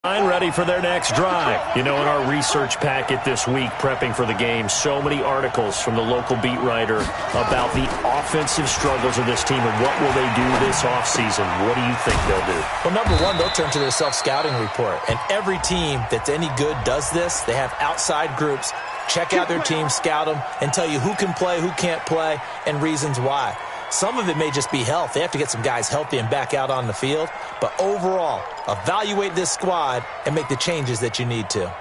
Ready for their next drive. You know, in our research packet this week, prepping for the game, so many articles from the local beat writer about the offensive struggles of this team and what will they do this offseason. What do you think they'll do? Well, number one, they'll turn to their self-scouting report. And every team that's any good does this. They have outside groups. Check out their team, scout them, and tell you who can play, who can't play, and reasons why. Some of it may just be health. They have to get some guys healthy and back out on the field. But overall, evaluate this squad and make the changes that you need to.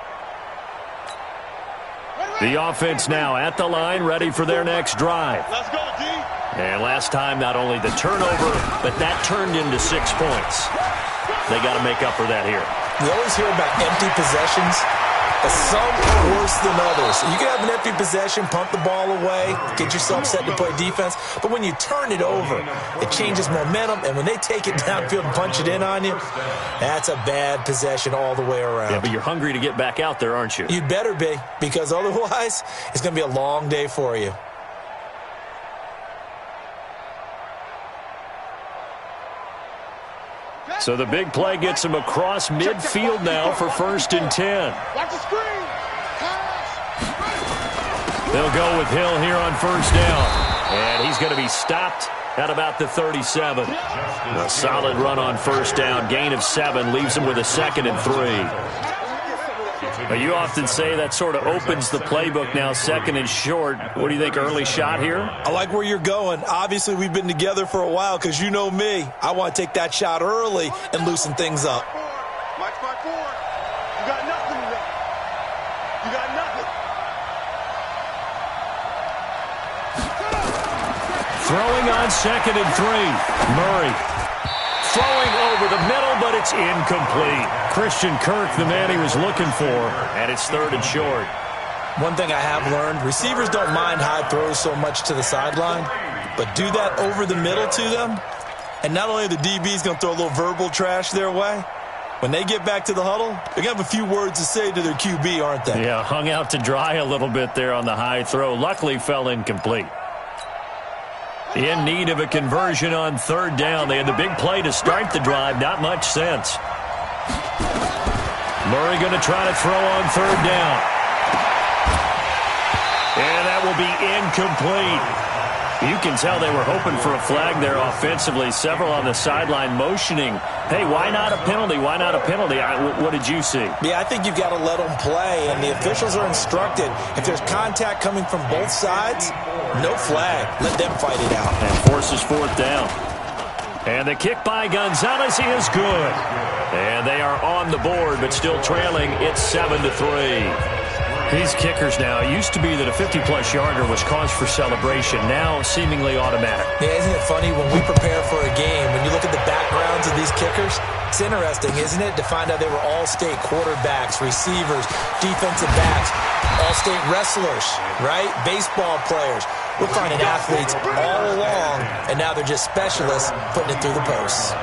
The offense now at the line, ready for their next drive. Let's go, D. And last time, not only the turnover, but that turned into 6 points. They got to make up for that here. We always hear about empty possessions. But some are worse than others. You can have an empty possession, pump the ball away, get yourself set to play defense. But when you turn it over, it changes momentum. And when they take it downfield and punch it in on you, that's a bad possession all the way around. Yeah, but you're hungry to get back out there, aren't you? You'd better be, because otherwise it's going to be a long day for you. So the big play gets him across midfield now for 1st and 10. Watch the screen. They'll go with Hill here on 1st down. And he's going to be stopped at about the 37. A solid run on 1st down. Gain of 7 leaves him with a 2nd and 3. Now, you often say that sort of opens the playbook now, 2nd and short. What do you think, early shot here? I like where you're going. Obviously, we've been together for a while because you know me. I want to take that shot early and loosen things up. Mike 5-4. You got nothing today. You got nothing. Throwing on 2nd and 3. Murray. Throwing over the middle, but it's incomplete. Christian Kirk, the man he was looking for, and it's 3rd and short. One thing I have learned, receivers don't mind high throws so much to the sideline, but do that over the middle to them, and not only are the DBs going to throw a little verbal trash their way, when they get back to the huddle, they're going to have a few words to say to their QB, aren't they? Yeah, hung out to dry a little bit there on the high throw. Luckily fell incomplete. In need of a conversion on 3rd down. They had the big play to start the drive. Not much sense. Murray going to try to throw on 3rd down. And that will be incomplete. You can tell they were hoping for a flag there offensively. Several on the sideline motioning, hey, why not a penalty? Why not a penalty? What did you see? Yeah, I think you've got to let them play, and the officials are instructed. If there's contact coming from both sides, no flag. Let them fight it out. And forces 4th down. And the kick by Gonzalez is good. And they are on the board, but still trailing. It's 7-3. These kickers now, it used to be that a 50-plus yarder was cause for celebration. Now, seemingly automatic. Yeah, isn't it funny when we prepare for a game, when you look at the backgrounds of these kickers, it's interesting, isn't it, to find out they were all-state quarterbacks, receivers, defensive backs, all-state wrestlers, right? Baseball players. We're finding athletes all along, and now they're just specialists putting it through the posts.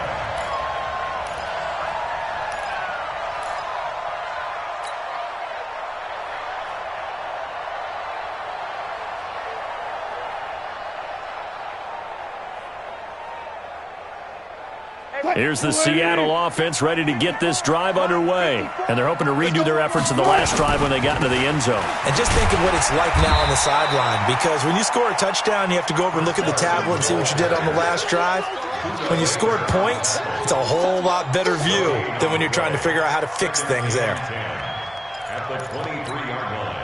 Here's the Seattle offense ready to get this drive underway. And they're hoping to redo their efforts in the last drive when they got into the end zone. And just think of what it's like now on the sideline, because when you score a touchdown, you have to go over and look at the tablet and see what you did on the last drive. When you scored points, it's a whole lot better view than when you're trying to figure out how to fix things there. At the 23-yard line.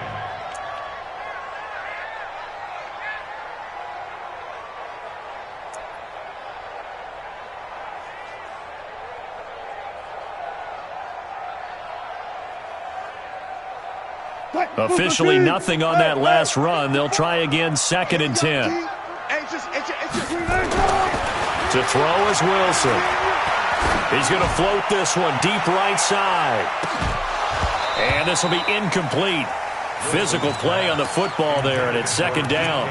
Officially nothing on that last run. They'll try again, 2nd and 10. To throw is Wilson. He's going to float this one deep right side. And this will be incomplete. Physical play on the football there, and it's 2nd down.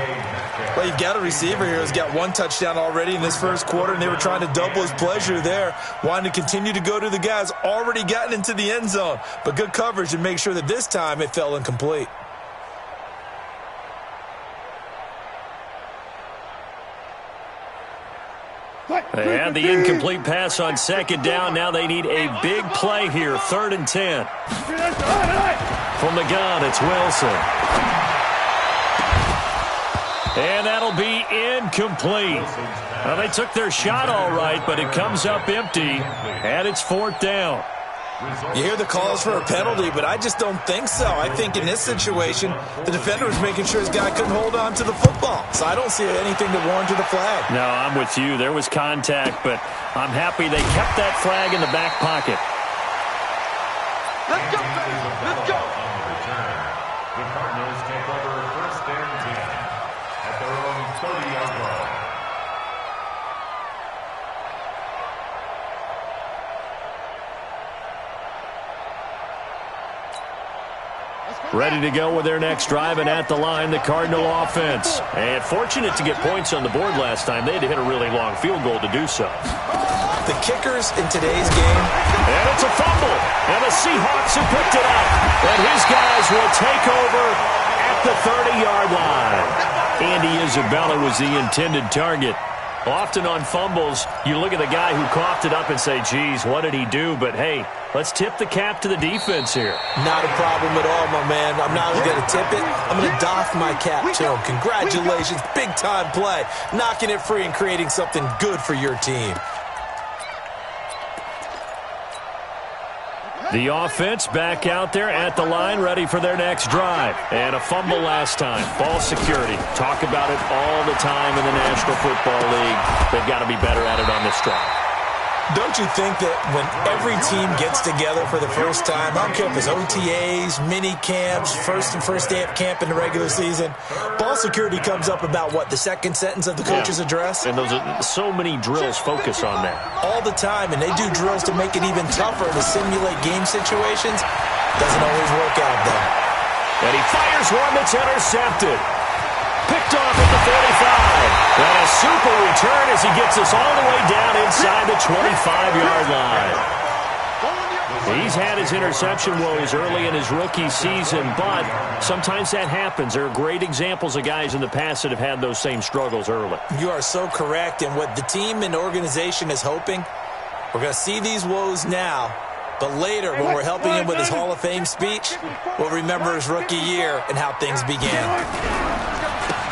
Well, you've got a receiver here who's got 1 touchdown already in this first quarter, and they were trying to double his pleasure there, wanting to continue to go to the guys already gotten into the end zone. But good coverage to make sure that this time it fell incomplete. They had the incomplete pass on second down. Now they need a big play here. 3rd and 10. From the gun, it's Wilson. And that'll be incomplete. Well, they took their shot all right, but it comes up empty, and it's 4th down. You hear the calls for a penalty, but I just don't think so. I think in this situation, the defender was making sure his guy couldn't hold on to the football. So I don't see anything to warrant the flag. No, I'm with you. There was contact, but I'm happy they kept that flag in the back pocket. Let's go, baby. Let's go. On the return, the Cardinals take over 1st and 10 at their own 30-yard line. Ready to go with their next drive, and at the line, the Cardinal offense. And fortunate to get points on the board last time. They had to hit a really long field goal to do so. The kickers in today's game. And it's a fumble. And the Seahawks have picked it up. And his guys will take over at the 30-yard line. Andy Isabella was the intended target. Often on fumbles, you look at the guy who coughed it up and say, geez, what did he do? But, hey, let's tip the cap to the defense here. Not a problem at all, my man. I'm not only going to tip it, I'm going to doff my cap to him. Congratulations, big-time play. Knocking it free and creating something good for your team. The offense back out there at the line, ready for their next drive. And a fumble last time. Ball security. Talk about it all the time in the National Football League. They've got to be better at it on this drive. Don't you think that when every team gets together for the first time, I don't care if it's OTAs, mini camps, first day of camp in the regular season, ball security comes up about, what, the second sentence of the coach's address? And those are so many drills focus on that. All the time, and they do drills to make it even tougher to simulate game situations. Doesn't always work out, though. And he fires one that's intercepted. Picked off at the 45. And a super return as he gets us all the way down inside the 25-yard line. He's had his interception woes early in his rookie season, but sometimes that happens. There are great examples of guys in the past that have had those same struggles early. You are so correct, and what the team and organization is hoping, we're going to see these woes now, but later when we're helping him with his Hall of Fame speech, we'll remember his rookie year and how things began.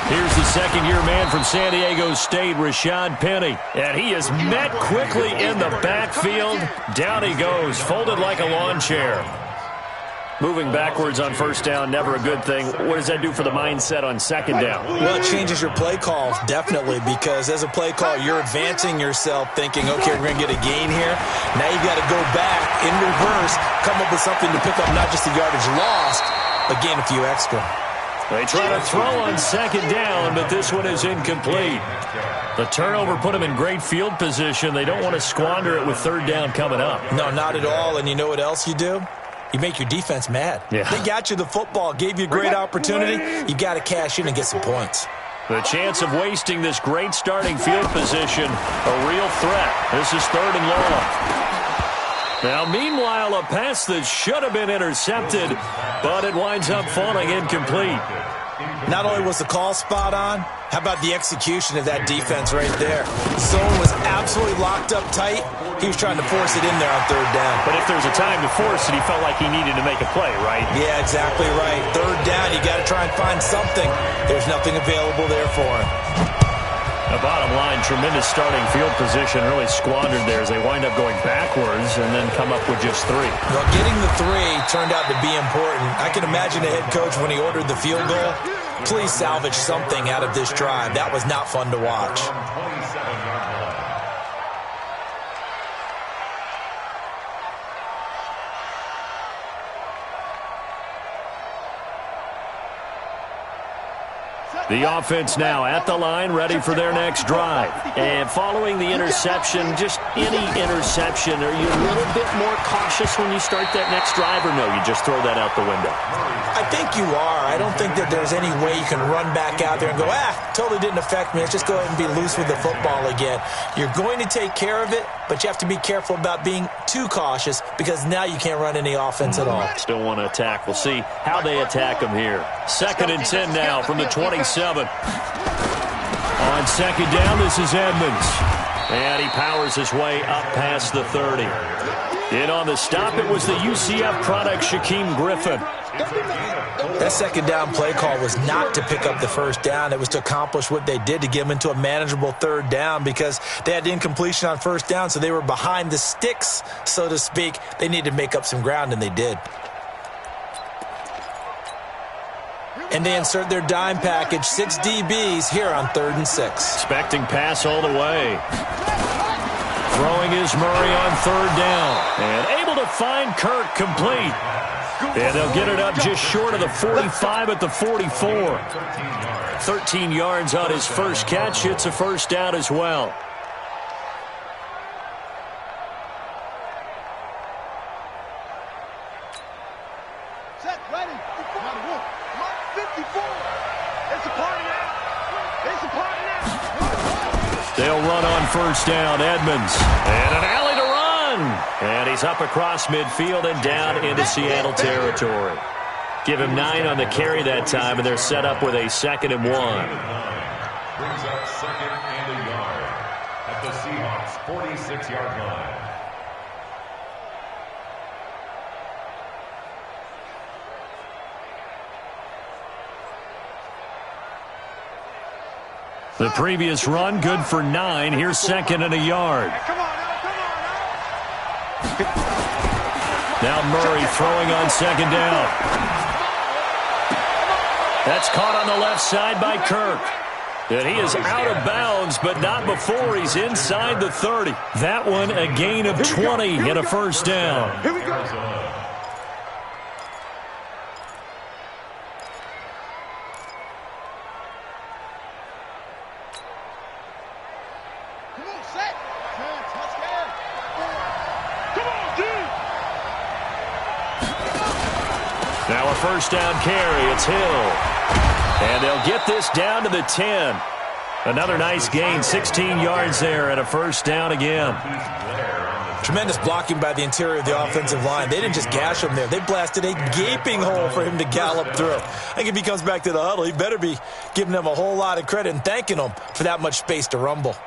Here's the second-year man from San Diego State, Rashad Penny. And he is met quickly in the backfield. Down he goes, folded like a lawn chair. Moving backwards on first down, never a good thing. What does that do for the mindset on second down? Well, it changes your play call, definitely, because as a play call, you're advancing yourself thinking, okay, we're going to get a gain here. Now you've got to go back in reverse, come up with something to pick up not just the yardage lost, but gain a few extra. They try to throw on second down, but this one is incomplete. The turnover put them in great field position. They don't want to squander it with third down coming up. No, not at all. And you know what else you do? You make your defense mad. Yeah. They got you the football, gave you a great opportunity. You got to cash in and get some points. The chance of wasting this great starting field position, a real threat. This is 3rd and long. Now, meanwhile, a pass that should have been intercepted, but it winds up falling incomplete. Not only was the call spot on, how about the execution of that defense right there? Zone was absolutely locked up tight. He was trying to force it in there on third down. But if there's a time to force it, he felt like he needed to make a play, right? Yeah, exactly right. Third down, you got to try and find something. There's nothing available there for him. The bottom line, tremendous starting field position, really squandered there as they wind up going backwards and then come up with just 3. Well, getting the 3 turned out to be important. I can imagine the head coach when he ordered the field goal. Please salvage something out of this drive. That was not fun to watch. The offense now at the line, ready for their next drive. And following the interception, just any interception, are you a little bit more cautious when you start that next drive, or no, you just throw that out the window? I think you are. I don't think that there's any way you can run back out there and go, totally didn't affect me. Let's just go ahead and be loose with the football again. You're going to take care of it, but you have to be careful about being too cautious because now you can't run any offense at all. Still want to attack. We'll see how they attack them here. 2nd and 10 now from the 27. On second down, this is Edmonds. And he powers his way up past the 30. In on the stop, it was the UCF product, Shaquem Griffin. That second down play call was not to pick up the first down. It was to accomplish what they did, to get them into a manageable third down, because they had incompletion on first down, so they were behind the sticks, so to speak. They needed to make up some ground, and they did. And they insert their dime package, 6 DBs here on 3rd and 6. Expecting pass all the way. Throwing is Murray on 3rd down. And able to find Kirk complete. And they'll get it up just short of the 45 at the 44. 13 yards on his first catch. It's a first down as well. Set, ready. Mark 54. It's a party now. It's a party now. They'll run on first down. Edmonds. And an alley to run. And he's up across midfield and down into Seattle territory. Give him 9 on the carry that time, and they're set up with a 2nd and 1. Brings up 2nd and a yard at the Seahawks 46-yard line. The previous run, good for 9. Here's 2nd and a yard. Come on now, come on now. Now Murray throwing on 2nd down. That's caught on the left side by Kirk. And he is out of bounds, but not before he's inside the 30. That one a gain of 20 and a first down. Here we go. Come on, set. Touchdown. Come on, dude. Now a first down carry. It's Hill. And they'll get this down to the 10. Another nice gain, 16 yards there, and a first down again. Tremendous blocking by the interior of the offensive line. They didn't just gash him there. They blasted a gaping hole for him to gallop through. I think if he comes back to the huddle, he better be giving them a whole lot of credit and thanking them for that much space to rumble.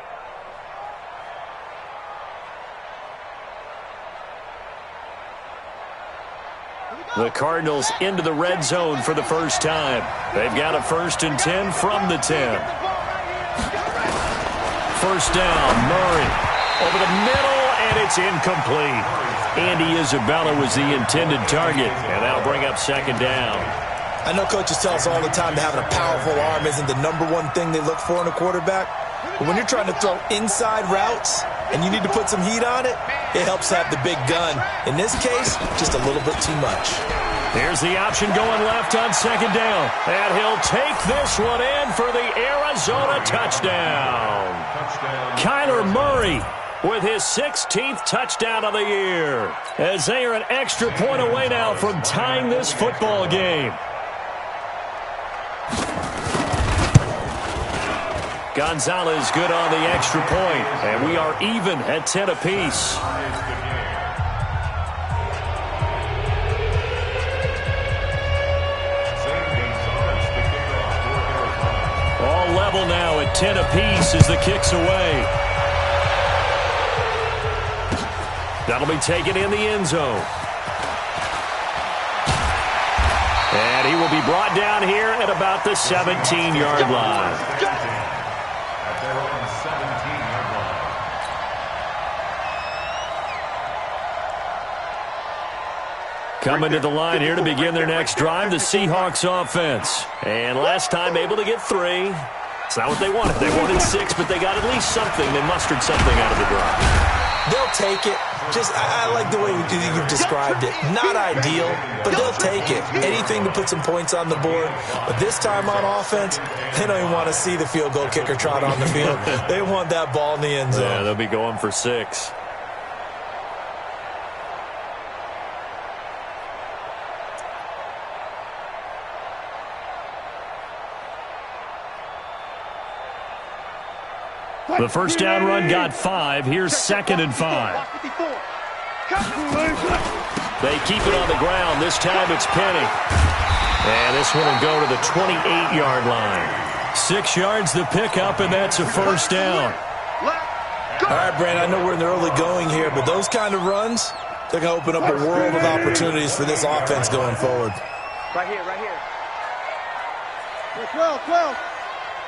The Cardinals into the red zone for the first time. They've got a 1st and 10 from the 10. First down, Murray over the middle, and it's incomplete. Andy Isabella was the intended target, and that'll bring up 2nd down. I know coaches tell us all the time that having a powerful arm isn't the #1 thing they look for in a quarterback. But when you're trying to throw inside routes and you need to put some heat on it, it helps have the big gun. In this case, just a little bit too much. Here's the option going left on 2nd down. And he'll take this one in for the Arizona touchdown. Kyler Murray with his 16th touchdown of the year, as they are an extra point away now from tying this football game. Gonzalez good on the extra point, and we are even at 10 apiece. All level now at 10 apiece as the kick's away. That'll be taken in the end zone. And he will be brought down here at about the 17-yard line. Coming to the line here to begin their next drive, the Seahawks offense. And last time able to get 3. It's not what they wanted. They wanted 6, but they got at least something. They mustered something out of the drive. They'll take it. I like the way you've described it. Not ideal, but they'll take it. Anything to put some points on the board. But this time on offense, they don't even want to see the field goal kicker trot on the field. They want that ball in the end zone. Yeah, they'll be going for 6. The first down run got 5. Here's 2nd and 5. They keep it on the ground. This time it's Penny. And this one will go to the 28-yard line. 6 yards the pickup, and that's a first down. Left, go! All right, Brandon, I know we're in the early going here, but those kind of runs, they're going to open up a world of opportunities for this offense going forward. Right here, right here. 12, 12,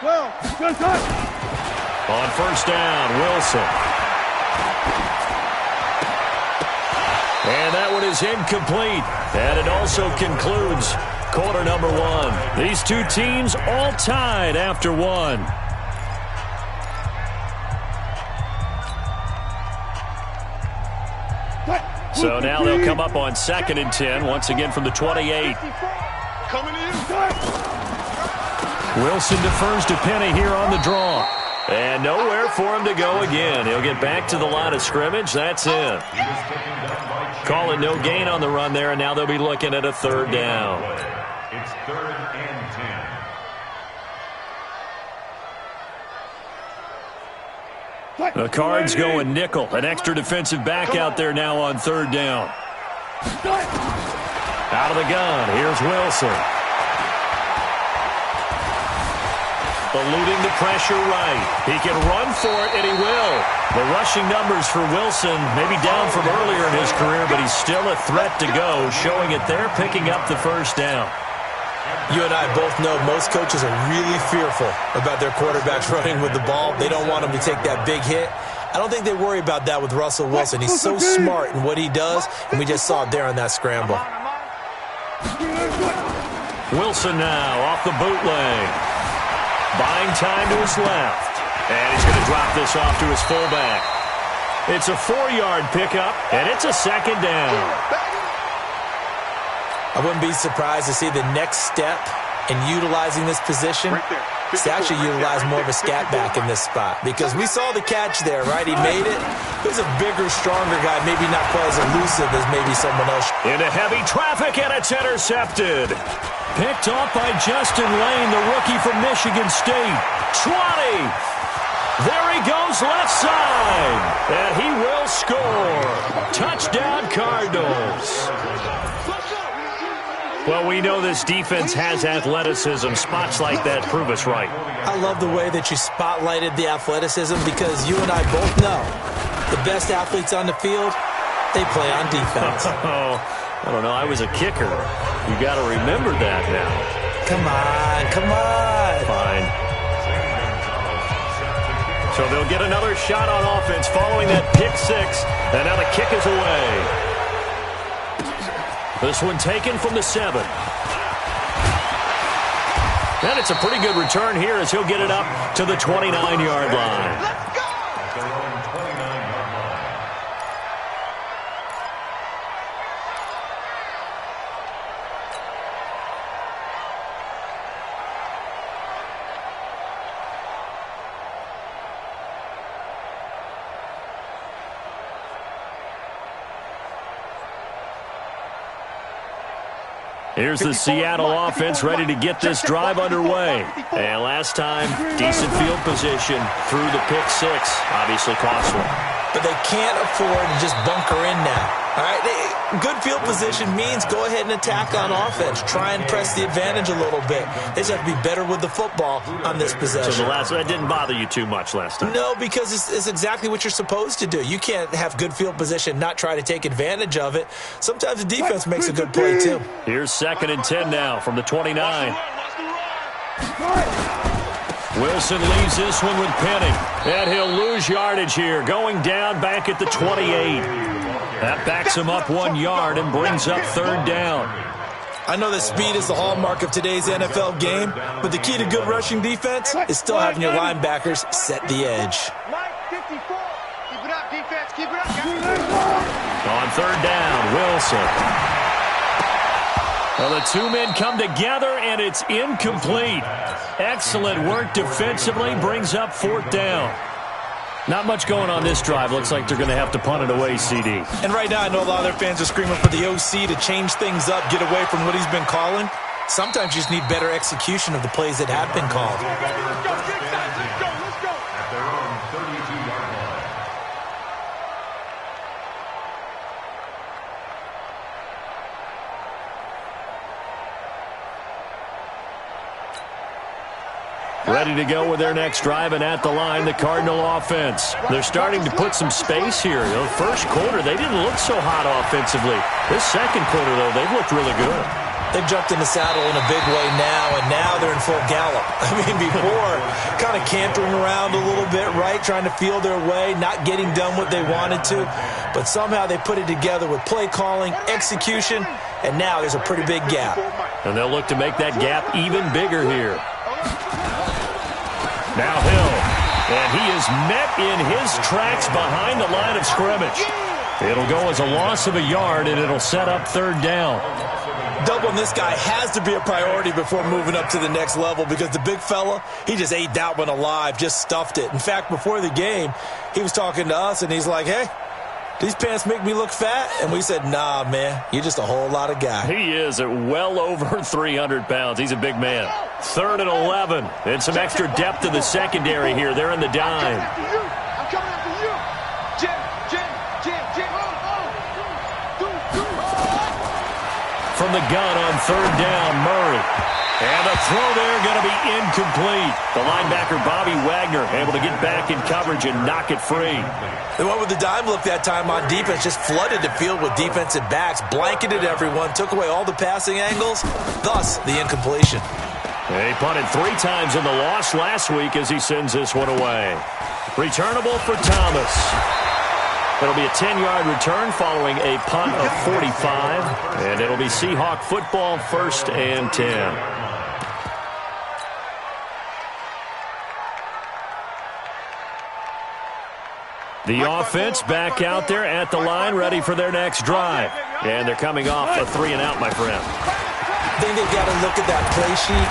12. Good touch. On first down, Wilson. And that one is incomplete. And it also concludes quarter number one. These two teams all tied after one. So now they'll come up on 2nd and 10, once again from the 28. Coming in. Wilson defers to Penny here on the draw. And nowhere for him to go again. He'll get back to the line of scrimmage. That's it. Call it no gain on the run there, and now they'll be looking at a 3rd down. It's 3rd and 10. The Cards going nickel. An extra defensive back out there now on 3rd down. Out of the gun. Here's Wilson. Eluding the pressure right. He can run for it, and he will. The rushing numbers for Wilson may be down from earlier in his career, but he's still a threat to go, showing it there, picking up the 1st down. You and I both know most coaches are really fearful about their quarterbacks running with the ball. They don't want them to take that big hit. I don't think they worry about that with Russell Wilson. He's so smart in what he does, and we just saw it there on that scramble. Wilson now off the bootleg. Buying time to his left. And he's going to drop this off to his fullback. It's a 4-yard pickup, and it's a 2nd down. I wouldn't be surprised to see the next step in utilizing this position is to actually utilize more of a scat back in this spot. Because we saw the catch there, right? He made it. He's a bigger, stronger guy, maybe not quite as elusive as maybe someone else. Into heavy traffic, and it's intercepted. Picked off by Justin Lane, the rookie from Michigan State. 20. There he goes left side. And he will score. Touchdown, Cardinals. Well, we know this defense has athleticism. Spots like that prove us right. I love the way that you spotlighted the athleticism because you and I both know the best athletes on the field, they play on defense. Oh, I don't know. I was a kicker. You got to remember that now. Come on, come on. Fine. So they'll get another shot on offense following that pick 6. And now the kick is away. This one taken from the 7. And it's a pretty good return here as he'll get it up to the 29-yard line. Let's go. At their own 29-yard line. Here's the Seattle offense ready to get this drive underway. And last time, decent field position through the pick 6. Obviously costly. But they can't afford to just bunker in now. All right, good field position means go ahead and attack on offense. Try and press the advantage a little bit. They just have to be better with the football on this possession. So that didn't bother you too much last time? No, because it's exactly what you're supposed to do. You can't have good field position, not try to take advantage of it. Sometimes the defense makes a good play, too. Here's 2nd and 10 now from the 29. Wilson leaves this one with Penny. And he'll lose yardage here, going down back at the 28. That backs him up 1 yard and brings up 3rd down. I know that speed is the hallmark of today's NFL game, but the key to good rushing defense is still having your linebackers set the edge. Mike, 54. Keep it up, defense. Keep it up. On 3rd down, Wilson. Well, the two men come together, and it's incomplete. Excellent work defensively, brings up 4th down. Not much going on this drive. Looks like they're going to have to punt it away, CD. And right now, I know a lot of their fans are screaming for the OC to change things up, get away from what he's been calling. Sometimes you just need better execution of the plays that have been called. Let's go. At their own 32-yard line. Ready to go with their next drive, and at the line, the Cardinal offense. They're starting to put some space here. You know, the first quarter, they didn't look so hot offensively. This second quarter, though, they've looked really good. They've jumped in the saddle in a big way now, and now they're in full gallop. I mean, before, kind of cantering around a little bit, right, trying to feel their way, not getting done what they wanted to. But somehow they put it together with play calling, execution, and now there's a pretty big gap. And they'll look to make that gap even bigger here. Now Hill, and he is met in his tracks behind the line of scrimmage. It'll go as a loss of a yard, and it'll set up third down. Doubling this guy has to be a priority before moving up to the next level, because the big fella, he just ate that one alive, just stuffed it. In fact, before the game, he was talking to us, and he's like, hey, these pants make me look fat? And we said, nah, man, you're just a whole lot of guy. He is at well over 300 pounds. He's a big man. 3rd and 11, and some extra depth in the secondary here. They're in the dime. I'm coming after you. Jim. From the gun on 3rd down, Murray. And the throw there going to be incomplete. The linebacker, Bobby Wagner, able to get back in coverage and knock it free. They went with the dime look that time on defense, just flooded the field with defensive backs, blanketed everyone, took away all the passing angles, thus the incompletion. He punted 3 times in the loss last week as he sends this one away. Returnable for Thomas. It'll be a 10-yard return following a punt of 45, and it'll be Seahawk football, 1st and 10. The offense back out there at the line, ready for their next drive. And they're coming off a 3-and-out, my friend. I think they've got to look at that play sheet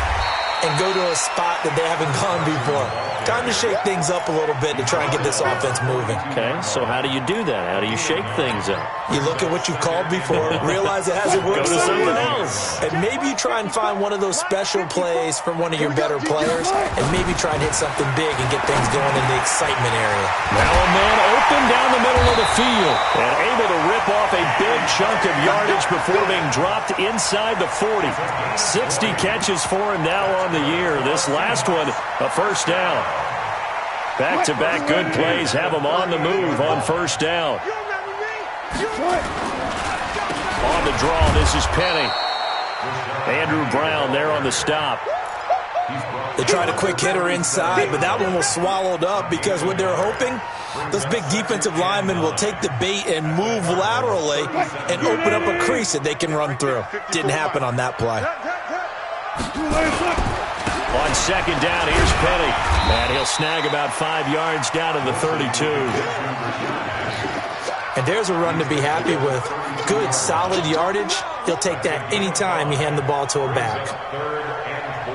and go to a spot that they haven't gone before. Time to shake things up a little bit to try and get this offense moving. Okay, so how do you do that? How do you shake things up? You look at what you've called before, realize it hasn't worked Go to so something well, else. and maybe you try and find one of those special plays from one of your better players, and maybe try and hit something big and get things going in the excitement area. Now a man open down the middle of the field and able to rip off a big chunk of yardage before being dropped inside the 40. 60 catches for him now on the year. This last one, a 1st down. Back-to-back good plays have him on the move on 1st down. On the draw, this is Penny. Andrew Brown there on the stop. They tried a quick hitter inside, but that one was swallowed up because what they're hoping, those big defensive linemen will take the bait and move laterally and open up a crease that they can run through. Didn't happen on that play. On 2nd down, here's Penny. And he'll snag about 5 yards down to the 32. And there's a run to be happy with. Good, solid yardage. He'll take that anytime you hand the ball to a back. 3rd and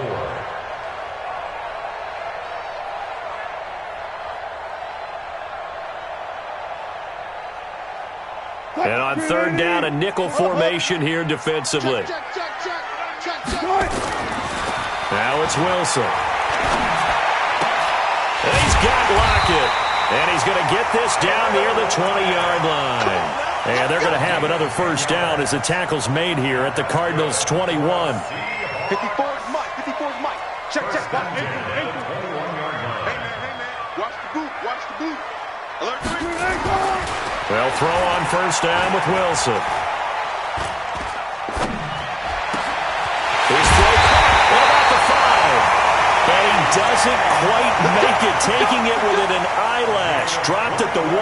4. And on 3rd down, a nickel formation here defensively. Now it's Wilson. And he's got Lockett. And he's going to get this down near the 20-yard line. And they're going to have another 1st down as the tackle's made here at the Cardinals' 21. 54 is Mike. 54 is Mike. Check. Hey, man. Watch the boot. Alert 3. They'll throw on 1st down with Wilson. He's throw caught. What about the 5? And he doesn't quite make it, taking it within an eyelash. Dropped at the 1.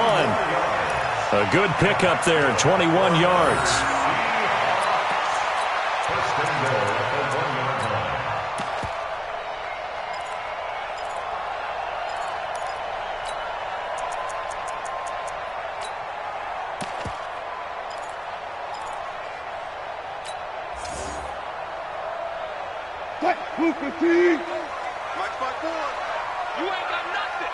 A good pickup there, 21 yards. Mike's by 4. You ain't got nothing.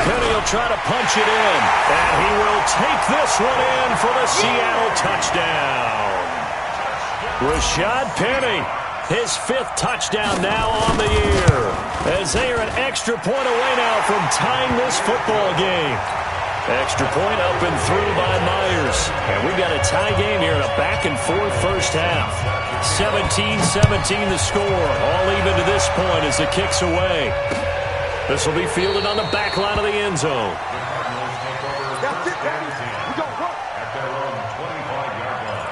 Penny will try to punch it in. And he will take this one in for the Seattle touchdown. Rashad Penny, his 5th touchdown now on the year. As they are an extra point away now from tying this football game. Extra point up and through by Myers. And we've got a tie game here in a back-and-forth first half. 17-17 the score. All even to this point as the kick's away. This will be fielded on the back line of the end zone. That's it, baby. We got to work. At their own 25-yard line.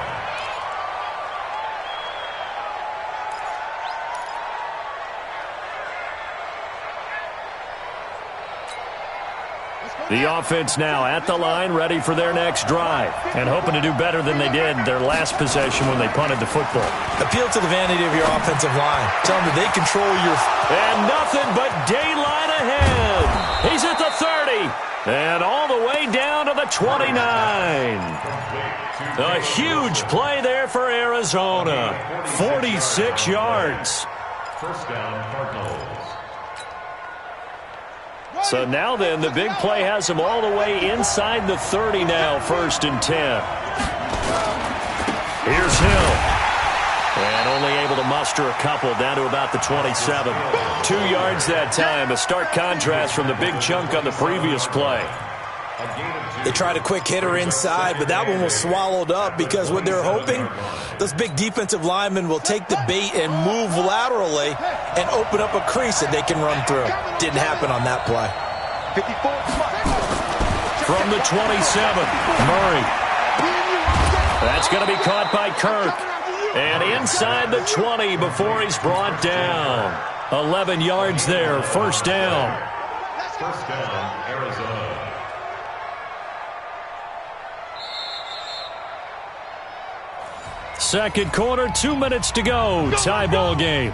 The offense now at the line, ready for their next drive, and hoping to do better than they did their last possession when they punted the football. Appeal to the vanity of your offensive line. Tell them that they control your... And nothing but daylight ahead. He's at the 30, and all the way down to the 29. A huge play there for Arizona. 46 yards. First down, Cardinals. So now then, the big play has him all the way inside the 30 now, 1st and 10. Here's Hill. And only able to muster a couple down to about the 27. 2 yards that time, a stark contrast from the big chunk on the previous play. They tried a quick hitter inside, but that one was swallowed up because what they're hoping, those big defensive linemen will take the bait and move laterally and open up a crease that they can run through. Didn't happen on that play. 54. From the 27, Murray. That's going to be caught by Kirk. And inside the 20 before he's brought down. 11 yards there, 1st down. First down, Arizona. Second quarter, 2 minutes to go. Tie ball game.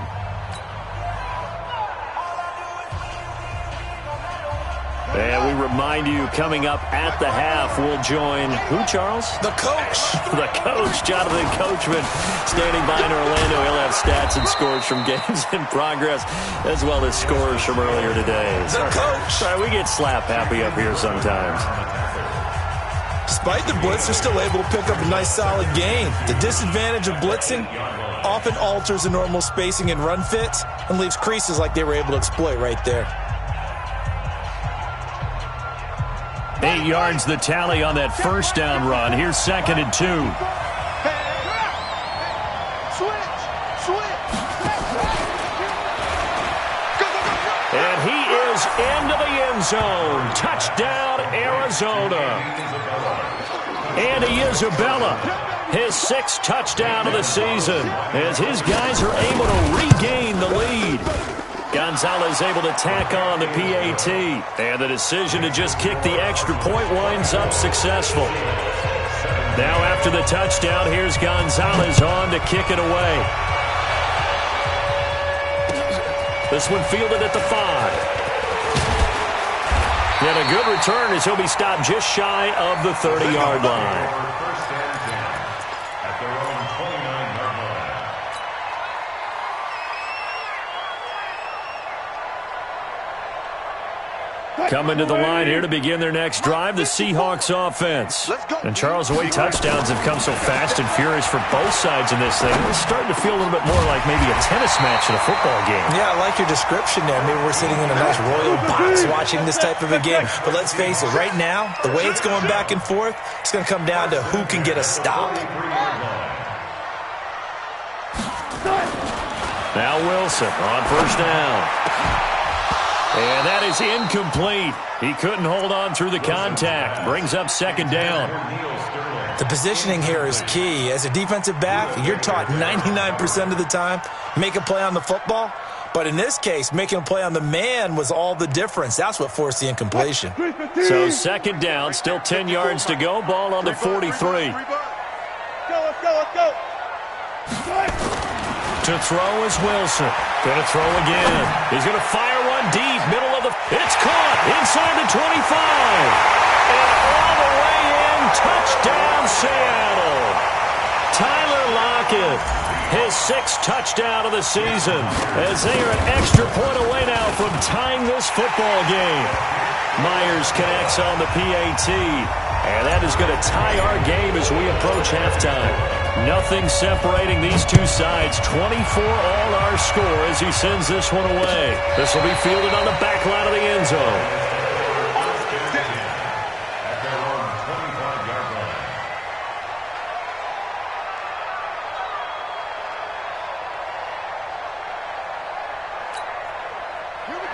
And we remind you, coming up at the half, we'll join who, Charles? The coach. The coach, Jonathan Coachman, standing by in Orlando. He'll have stats and scores from games in progress, as well as scores from earlier today. The coach. Sorry, we get slap happy up here sometimes. Despite the blitz, they're still able to pick up a nice solid gain. The disadvantage of blitzing often alters the normal spacing and run fits and leaves creases like they were able to exploit right there. 8 yards the tally on that 1st down run. Here's 2nd and 2. And he is into the end zone. Touchdown, Arizona. Andy Isabella, his 6th touchdown of the season, as his guys are able to regain the lead. Gonzalez able to tack on the PAT, and the decision to just kick the extra point winds up successful. Now after the touchdown, here's Gonzalez on to kick it away. This one fielded at the 5. And a good return as he'll be stopped just shy of the 30-yard line. First and 10 at their own 29-yard line. Coming to the line here to begin their next drive, the Seahawks offense. And Charles, the way touchdowns have come so fast and furious for both sides in this thing, it's starting to feel a little bit more like maybe a tennis match in a football game. Yeah, I like your description there. Maybe we're sitting in a nice royal box watching this type of a game. But let's face it, right now, the way it's going back and forth, it's going to come down to who can get a stop. Now Wilson on 1st down. And that is incomplete. He couldn't hold on through the contact. Brings up 2nd down. The positioning here is key. As a defensive back, you're taught 99% of the time, make a play on the football. But in this case, making a play on the man was all the difference. That's what forced the incompletion. So 2nd down, still 10 yards to go. Ball on the 43. Let's go. To throw is Wilson. Going to throw again. He's going to fire one deep. Middle of the... It's caught inside the 25. And all the way in. Touchdown, Seattle. Tyler Lockett, his 6th touchdown of the season, as they are an extra point away now from tying this football game. Myers connects on the PAT. And that is going to tie our game as we approach halftime. Nothing separating these two sides. 24 all our score as he sends this one away. This will be fielded on the back line of the end zone.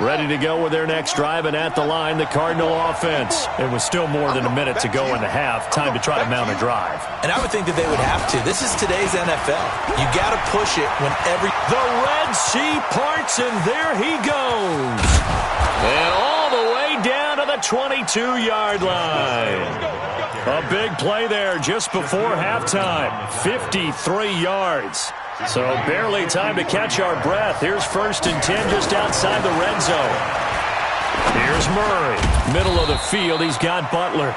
ready to go with their next drive, and at the line, the Cardinal offense. It was still more than a minute to go in the half. Time to try to mount a drive. And I would think that they would have to. This is today's NFL. You got to push it when The Red Sea parts, and there he goes. And all the way down to the 22-yard line. A big play there just before halftime. 53 yards. So barely time to catch our breath. Here's 1st and 10 just outside the red zone. Here's Murray. Middle of the field. He's got Butler.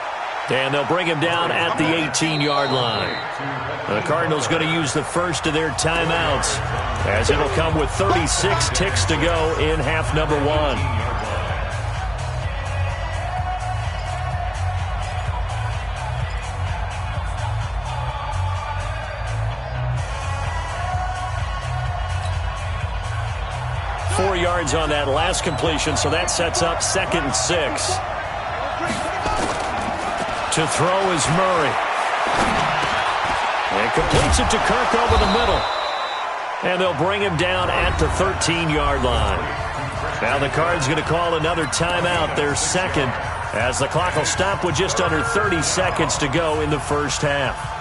And they'll bring him down at the 18-yard line. The Cardinals going to use the first of their timeouts, as it'll come with 36 ticks to go in half number 1. Yards on that last completion, so that sets up 2nd and 6. To throw is Murray. And completes it to Kirk over the middle. And they'll bring him down at the 13-yard line. Now the Cards going to call another timeout, their 2nd, as the clock will stop with just under 30 seconds to go in the first half.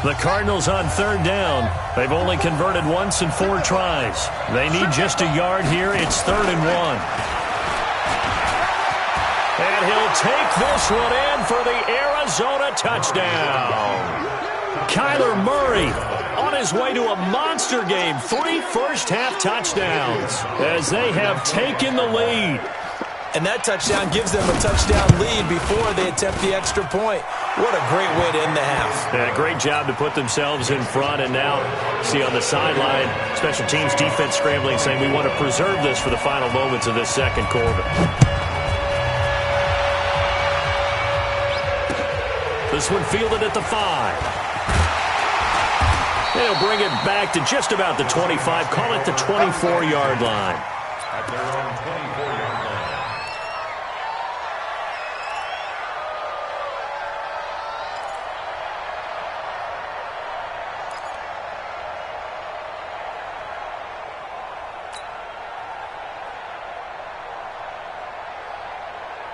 The Cardinals on 3rd down. They've only converted once in 4 tries. They need just a yard here. It's 3rd and 1. And he'll take this one in for the Arizona touchdown. Kyler Murray on his way to a monster game. 3 first-half touchdowns as they have taken the lead. And that touchdown gives them a touchdown lead before they attempt the extra point. What a great way to end the half. Yeah, great job to put themselves in front. And now, see on the sideline, special teams defense scrambling, saying we want to preserve this for the final moments of this second quarter. This one fielded at the 5. They'll bring it back to just about the 25. Call it the 24-yard line. At their own 24-yard line.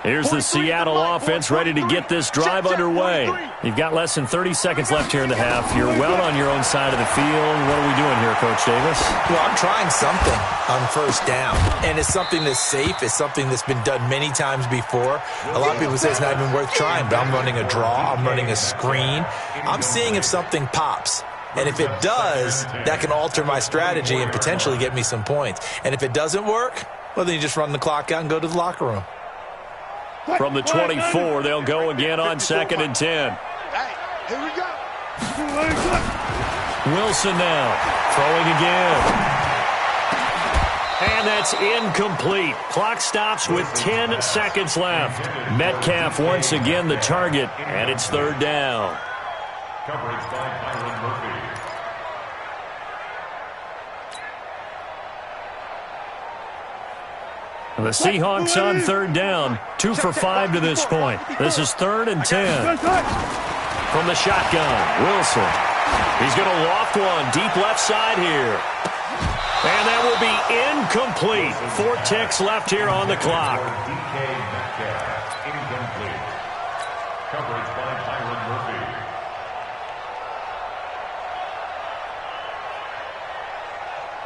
Here's the Seattle offense ready to get this drive underway. You've got less than 30 seconds left here in the half. You're well on your own side of the field. What are we doing here, Coach Davis? Well, I'm trying something on 1st down, and it's something that's safe. It's something that's been done many times before. A lot of people say it's not even worth trying, but I'm running a draw. I'm running a screen. I'm seeing if something pops. And if it does, that can alter my strategy and potentially get me some points. And if it doesn't work, well, then you just run the clock out and go to the locker room. From the 24, they'll go again on 2nd and 10. Hey, here we go. Wilson now, throwing again. And that's incomplete. Clock stops with 10 seconds left. Metcalf once again the target, and it's 3rd down. Coverage by Byron Murphy. The Seahawks on 3rd down. 2 for 5 to this point. This is 3rd and 10. From the shotgun, Wilson. He's going to loft one deep left side here. And that will be incomplete. 4 ticks left here on the clock. Incomplete. Coverage by Byron Murphy.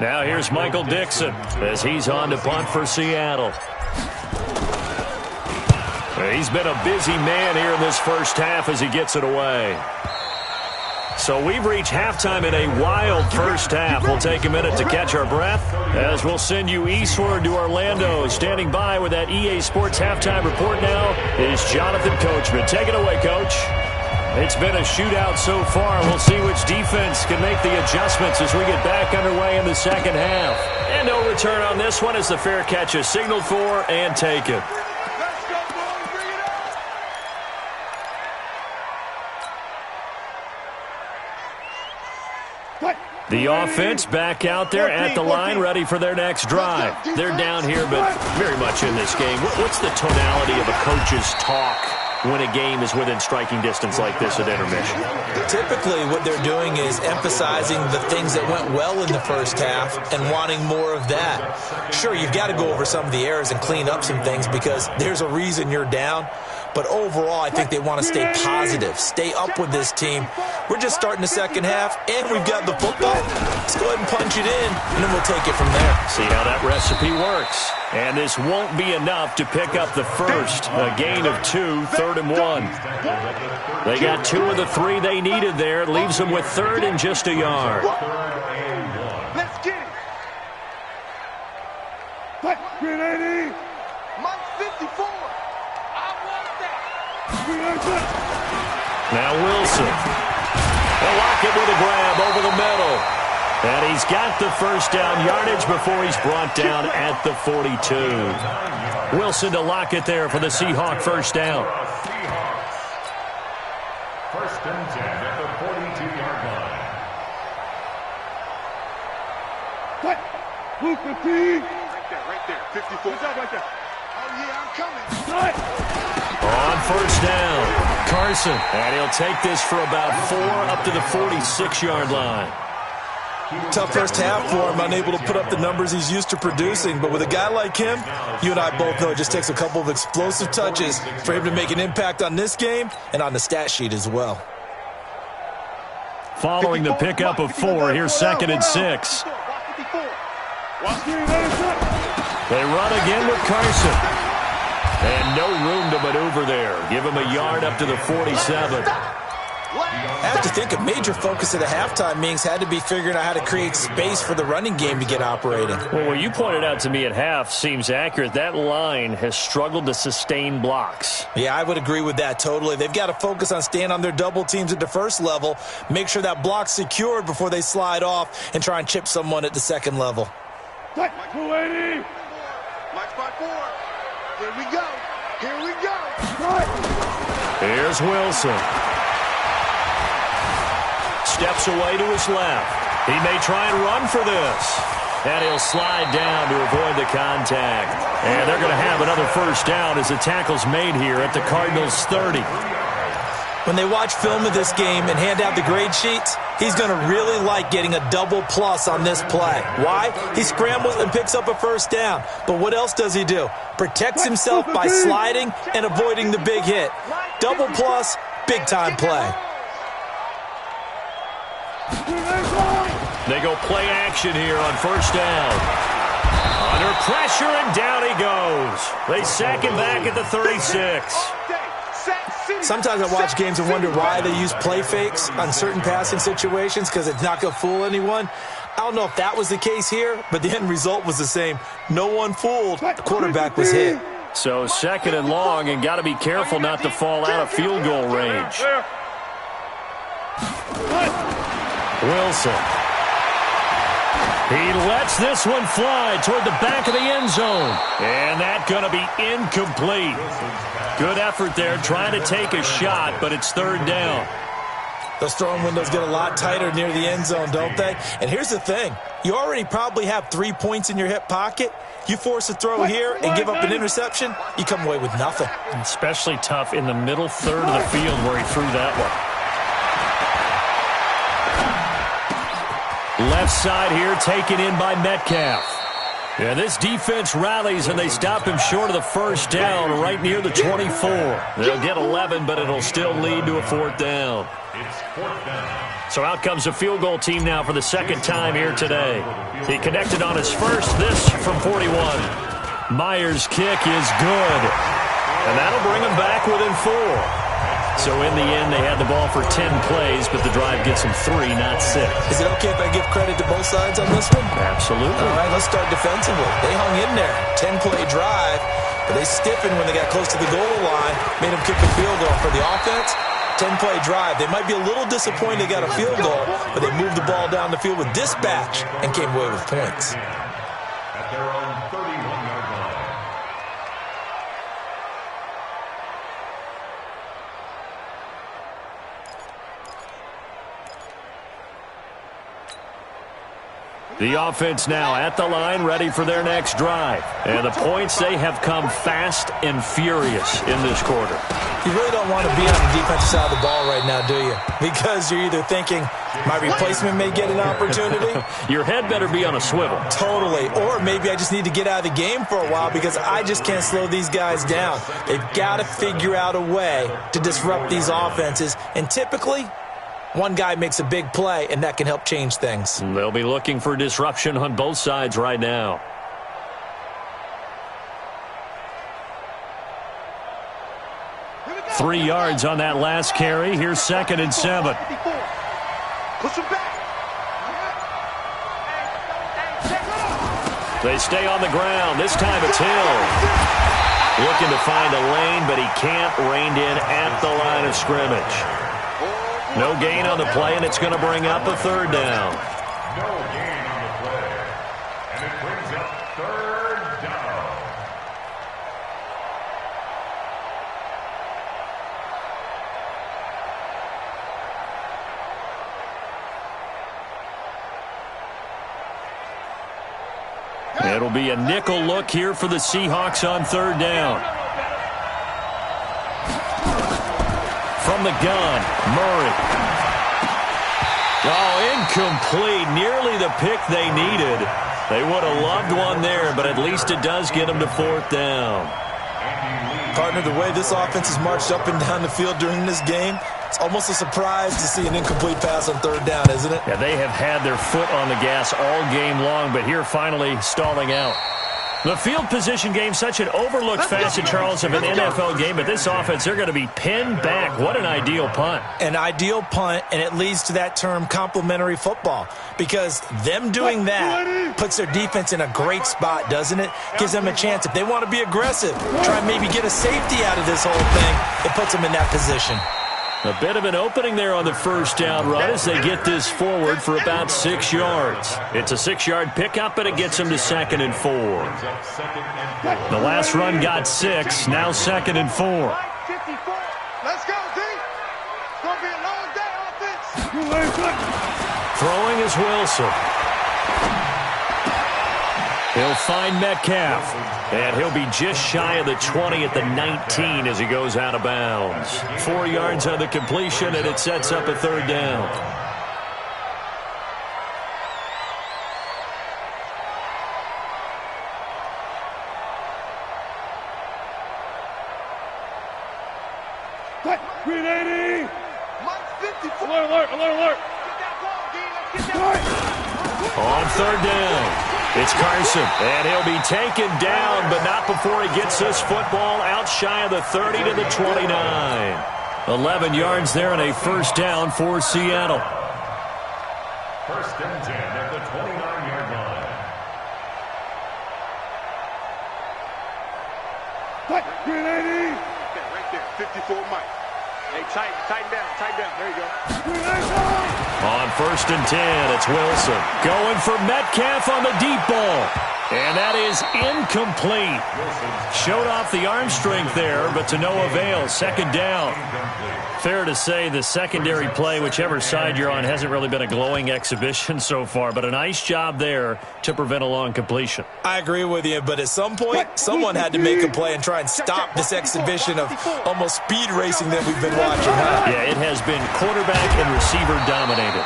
Now here's Michael Dixon as he's on to punt for Seattle. He's been a busy man here in this first half as he gets it away. So we've reached halftime in a wild first half. We'll take a minute to catch our breath as we'll send you eastward to Orlando. Standing by with that EA Sports halftime report now is Jonathan Coachman. Take it away, Coach. It's been a shootout so far. We'll see which defense can make the adjustments as we get back underway in the second half. And no return on this one as the fair catch is signaled for and taken. Let's go, boys. Bring it up. The offense back out there at the line, ready for their next drive. They're down here, but very much in this game. What's the tonality of a coach's talk when a game is within striking distance like this at intermission? Typically, what they're doing is emphasizing the things that went well in the first half and wanting more of that. Sure, you've got to go over some of the errors and clean up some things because there's a reason you're down. But overall, I think they want to stay positive, stay up with this team. We're just starting the second half, and we've got the football. Let's go ahead and punch it in, and then we'll take it from there. See how that recipe works. And this won't be enough to pick up the first. A gain of 2, 3rd and 1. They got 2 of the 3 they needed there. It leaves them with 3rd and just a yard. Let's get it. Green 80. Mike 54. Now Wilson. They'll lock it with a grab over the middle. And he's got the first down yardage before he's brought down at the 42. Wilson to lock it there for the Seahawk first down. First and 10 at the 42-yard line. Luke McPhee. Right there. 54. Right there. Oh, yeah, I'm coming. On first down, Carson. And he'll take this for about 4 up to the 46-yard line. Tough first half for him, unable to put up the numbers he's used to producing. But with a guy like him, you and I both know it just takes a couple of explosive touches for him to make an impact on this game and on the stat sheet as well. Following the pickup of 4, here's 2nd and 6. They run again with Carson. And no room to maneuver there. Give him a yard up to the 47. I have to think a major focus of the halftime meetings had to be figuring out how to create space for the running game to get operating. Well, what you pointed out to me at half seems accurate. That line has struggled to sustain blocks. Yeah, I would agree with that totally. They've got to focus on staying on their double teams at the first level, make sure that block's secured before they slide off and try and chip someone at the second level. Mike 280. Mike 54. Here we go. Here we go. Here's Wilson. Steps away to his left. He may try and run for this. And he'll slide down to avoid the contact. And they're going to have another first down as the tackle's made here at the Cardinals 30. When they watch film of this game and hand out the grade sheets, he's going to really like getting a double plus on this play. Why? He scrambles and picks up a first down. But what else does he do? Protects himself by sliding and avoiding the big hit. Double plus, big-time play. They go play action here on first down. Under pressure, and down he goes. They sack him back at the 36. Sometimes I watch games and wonder why they use play fakes on certain passing situations because it's not going to fool anyone. I don't know if that was the case here, but the end result was the same. No one fooled. The quarterback was hit. So 2nd and long, and got to be careful not to fall out of field goal range. Wilson. He lets this one fly toward the back of the end zone. And that's going to be incomplete. Good effort there, trying to take a shot, but it's 3rd down. Those throwing windows get a lot tighter near the end zone, don't they? And here's the thing. You already probably have 3 points in your hip pocket. You force a throw here and give up an interception, you come away with nothing. Especially tough in the middle third of the field where he threw that one. Left side here taken in by Metcalf. Yeah, this defense rallies, and they stop him short of the first down right near the 24. They'll get 11, but it'll still lead to a 4th down. So out comes a field goal team now for the 2nd time here today. He connected on his first, this from 41. Myers' kick is good, and that'll bring him back within 4. So in the end, they had the ball for 10 plays, but the drive gets them 3, not 6. Is it okay if I give credit to both sides on this one? Absolutely. All right, let's start defensively. They hung in there. 10-play drive, but they stiffened when they got close to the goal line, made them kick a field goal. For the offense, 10-play drive. They might be a little disappointed they got a field goal, but they moved the ball down the field with dispatch and came away with points. At their own 31-yard line. The offense now at the line, ready for their next drive. And the points, they have come fast and furious in this quarter. You really don't want to be on the defensive side of the ball right now, do you? Because you're either thinking, my replacement may get an opportunity. Your head better be on a swivel. Totally. Or maybe I just need to get out of the game for a while because I just can't slow these guys down. They've got to figure out a way to disrupt these offenses. And typically, one guy makes a big play, and that can help change things. They'll be looking for disruption on both sides right now. Three yards on that last carry. Here's 2nd and 7. Push him back. They stay on the ground. This time it's Hill. Looking to find a lane, but he can't. Reined in at the line of scrimmage. No gain on the play, and it's going to bring up a 3rd down. No gain on the play. And it brings up 3rd down. It'll be a nickel look here for the Seahawks on 3rd down. From the gun, Murray. Oh, incomplete. Nearly the pick they needed. They would have loved one there, but at least it does get them to 4th down. Partner, the way this offense has marched up and down the field during this game, it's almost a surprise to see an incomplete pass on 3rd down, isn't it? Yeah, they have had their foot on the gas all game long, but here finally stalling out. The field position game, such an overlooked facet, Charles, of an NFL game, but this offense, they're going to be pinned back. What an ideal punt. An ideal punt, and it leads to that term complementary football, because them doing that puts their defense in a great spot, doesn't it? Gives them a chance. If they want to be aggressive, try and maybe get a safety out of this whole thing, it puts them in that position. A bit of an opening there on the 1st down run as they get this forward for about 6 yards. It's a 6-yard pickup, but it gets them to 2nd and 4. The last run got 6, now 2nd and 4. Let's go, D. It's going to be a long day offense. Throwing is Wilson. He'll find Metcalf, and he'll be just shy of the 20 at the 19 as he goes out of bounds. 4 yards on the completion, and it sets up a 3rd down. Green 80. Mike 54. Alert. Get that ball, D. Let's get that ball. On 3rd down. It's Carson, and he'll be taken down, but not before he gets this football out shy of the 30 to the 29. 11 yards there and a 1st down for Seattle. 1st and 10 at the 29-yard line. Green 80. Right there, 54 Mike. Hey, tighten down. There you go. On 1st and 10, it's Wilson. Going for Metcalf on the deep ball. And that is incomplete. Showed off the arm strength there, but to no avail. 2nd down. Fair to say the secondary play, whichever side you're on, hasn't really been a glowing exhibition so far, but a nice job there to prevent a long completion. I agree with you, but at some point, someone had to make a play and try and stop this exhibition of almost speed racing that we've been watching. Huh? Yeah, it has been quarterback and receiver dominated.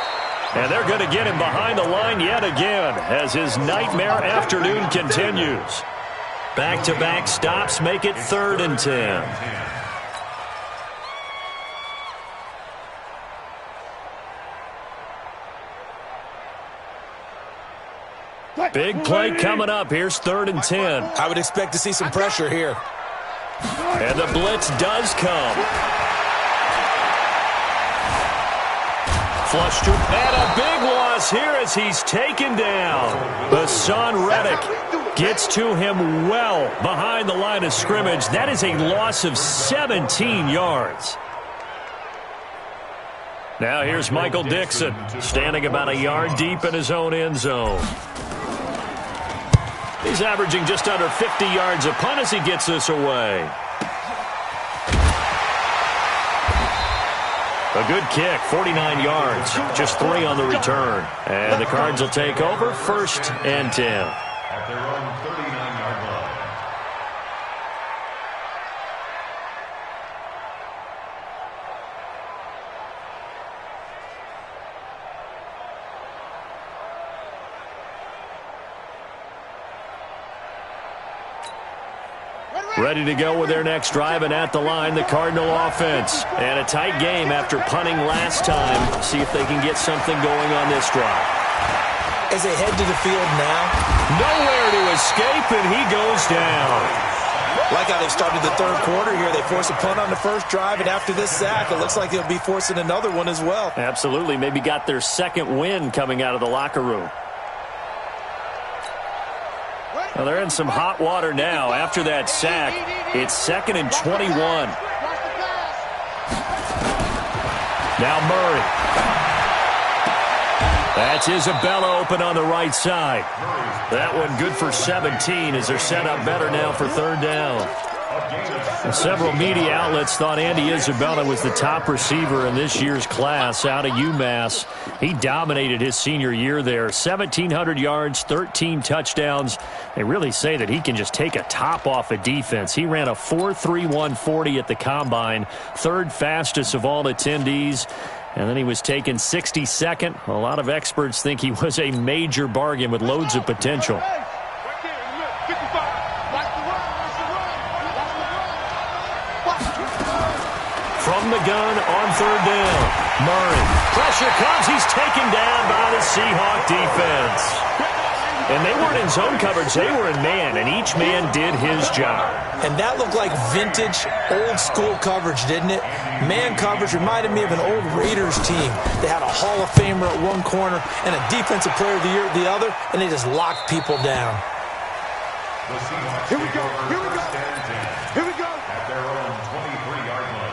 And they're going to get him behind the line yet again as his nightmare afternoon continues. Back-to-back stops make it 3rd and 10. Big play coming up. Here's 3rd and 10. I would expect to see some pressure here. And the blitz does come. Flushed to, and a big loss here as he's taken down. Hassan Reddick gets to him well behind the line of scrimmage. That is a loss of 17 yards. Now here's Michael Dixon, standing about a yard deep in his own end zone. He's averaging just under 50 yards a punt as he gets this away. A good kick, 49 yards, just 3 on the return. And the Cards will take over, 1st and 10. At their own 39-yard line. Ready to go with their next drive, and at the line, the Cardinal offense. And a tight game after punting last time. See if they can get something going on this drive. As they head to the field now, nowhere to escape, and he goes down. Like how they've started the third quarter here. They force a punt on the first drive, and after this sack, it looks like they'll be forcing another one as well. Absolutely. Maybe got their second win coming out of the locker room. Well, they're in some hot water now. After that sack, it's 2nd and 21. Now Murray. That's Isabella open on the right side. That one good for 17 as they're set up better now for 3rd down. And several media outlets thought Andy Isabella was the top receiver in this year's class out of UMass. He dominated his senior year there. 1,700 yards, 13 touchdowns. They really say that he can just take a top off a defense. He ran a 4.31 40 at the Combine, 3rd fastest of all attendees. And then he was taken 62nd. A lot of experts think he was a major bargain with loads of potential. From the gun on 3rd down. Murray. Pressure comes. He's taken down by the Seahawk defense. And they weren't in zone coverage. They were in man, and each man did his job. And that looked like vintage, old-school coverage, didn't it? Man coverage reminded me of an old Raiders team. They had a Hall of Famer at one corner and a Defensive Player of the Year at the other, and they just locked people down. Here we go. Here we go. Here we go. At their own 23-yard line.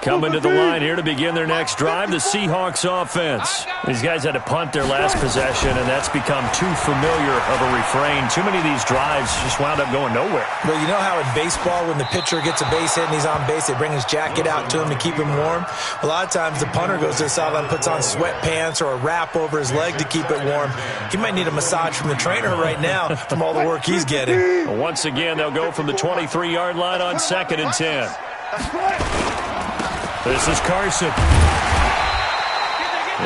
Coming to the line here to begin their next drive, the Seahawks offense. These guys had to punt their last possession, and that's become too familiar of a refrain. Too many of these drives just wound up going nowhere. Well, you know how in baseball when the pitcher gets a base hit and he's on base, they bring his jacket out to him to keep him warm? A lot of times the punter goes to the sideline, puts on sweatpants or a wrap over his leg to keep it warm. He might need a massage from the trainer right now from all the work he's getting. Once again, they'll go from the 23-yard line on 2nd and 10. This is Carson.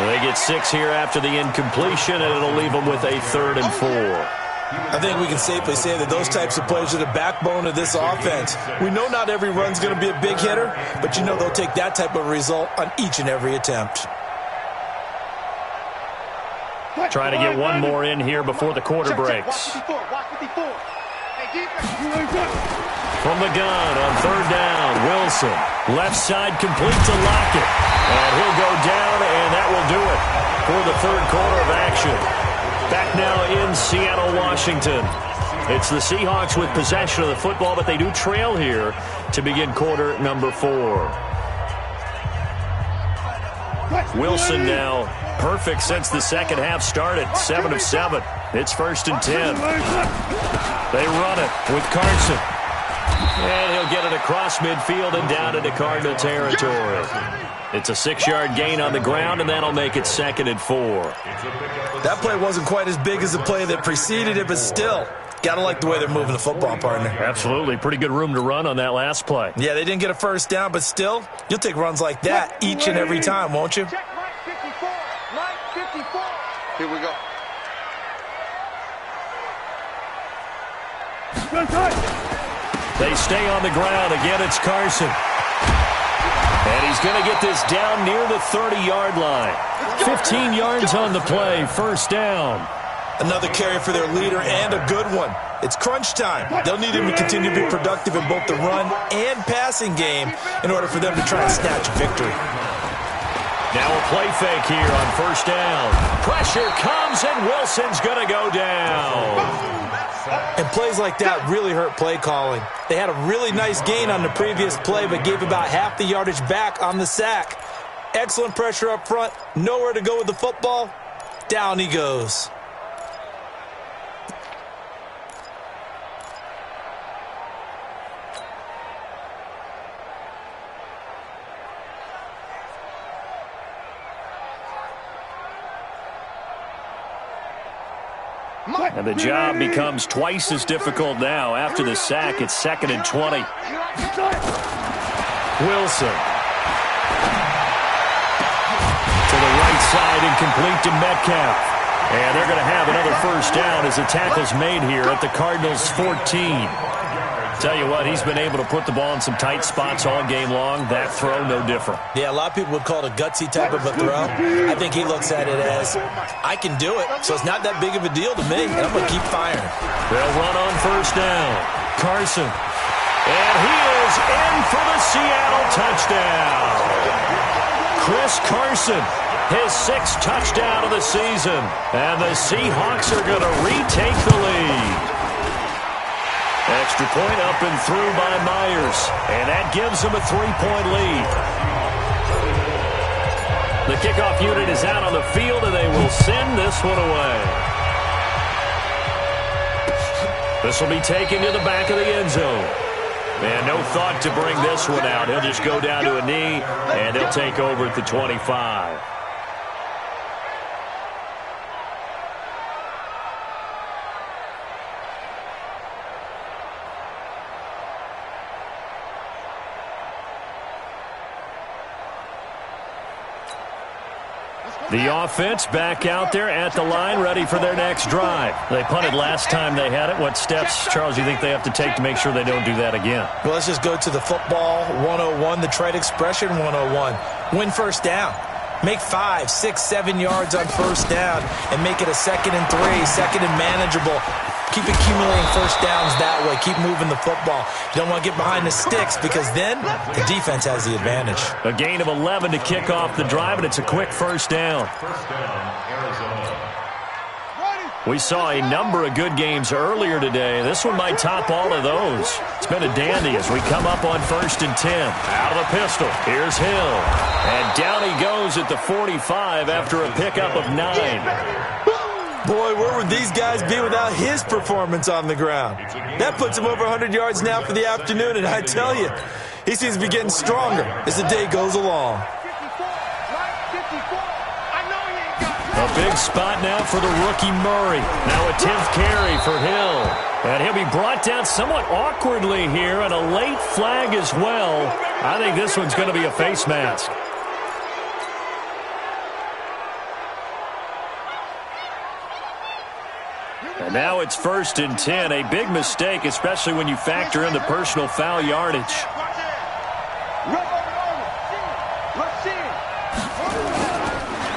They get 6 here after the incompletion, and it'll leave them with a 3rd and 4. I think we can safely say that those types of plays are the backbone of this offense. We know not every run's going to be a big hitter, but you know they'll take that type of result on each and every attempt. Trying to get one more in here before the quarter breaks. From the gun on 3rd down, Wilson. Left side complete to Lockett. And he'll go down, and that will do it for the 3rd quarter of action. Back now in Seattle, Washington. It's the Seahawks with possession of the football, but they do trail here to begin quarter number 4. Wilson now perfect since the second half started. 7 of 7. It's 1st and 10. They run it with Carson. And he'll get it across midfield and down into Cardinal territory. It's a 6-yard gain on the ground, and that'll make it 2nd and 4. That play wasn't quite as big as the play that preceded it, but still, got to like the way they're moving the football, partner. Absolutely. Pretty good room to run on that last play. Yeah, they didn't get a first down, but still, you'll take runs like that each and every time, won't you? Check Mike 54. Mike 54. Here we go. They stay on the ground. Again, it's Carson. And he's going to get this down near the 30-yard line. 15 yards on the play. 1st down. Another carry for their leader and a good one. It's crunch time. They'll need him to continue to be productive in both the run and passing game in order for them to try and snatch a victory. Now a play fake here on 1st down. Pressure comes, and Wilson's going to go down. And plays like that really hurt play calling. They had a really nice gain on the previous play, but gave about half the yardage back on the sack. Excellent pressure up front. Nowhere to go with the football. Down he goes. And the job becomes twice as difficult now. After the sack, it's 2nd and 20. Wilson. To the right side and complete to Metcalf. And they're going to have another first down as the tackle's made here at the Cardinals' 14. Tell you what, he's been able to put the ball in some tight spots all game long. That throw, no different. Yeah, a lot of people would call it a gutsy type of a throw. I think he looks at it as, I can do it, so it's not that big of a deal to me, and I'm going to keep firing. They'll run on first down. Carson. And he is in for the Seattle touchdown. Chris Carson, his 6th touchdown of the season. And the Seahawks are going to retake the lead. Extra point up and through by Myers. And that gives them a 3-point lead. The kickoff unit is out on the field, and they will send this one away. This will be taken to the back of the end zone. And no thought to bring this one out. He'll just go down to a knee, and they'll take over at the 25. The offense back out there at the line, ready for their next drive. They punted last time they had it. What steps, Charles, do you think they have to take to make sure they don't do that again? Well, let's just go to the football 101, the trade expression 101. Win first down. Make 5, 6, 7 yards on first down and make it a 2nd and 3, 2nd and manageable. Keep accumulating first downs that way. Keep moving the football. You don't want to get behind the sticks because then the defense has the advantage. A gain of 11 to kick off the drive, and it's a quick first down. First down, Arizona. We saw a number of good games earlier today. This one might top all of those. It's been a dandy as we come up on 1st and 10. Out of the pistol. Here's Hill. And down he goes at the 45 after a pickup of 9. Boy, where would these guys be without his performance on the ground? That puts him over 100 yards now for the afternoon, and I tell you, he seems to be getting stronger as the day goes along. A big spot now for the rookie Murray. Now a 10th carry for Hill. And he'll be brought down somewhat awkwardly here, and a late flag as well. I think this one's going to be a face mask. And now it's 1st and 10. A big mistake, especially when you factor in the personal foul yardage.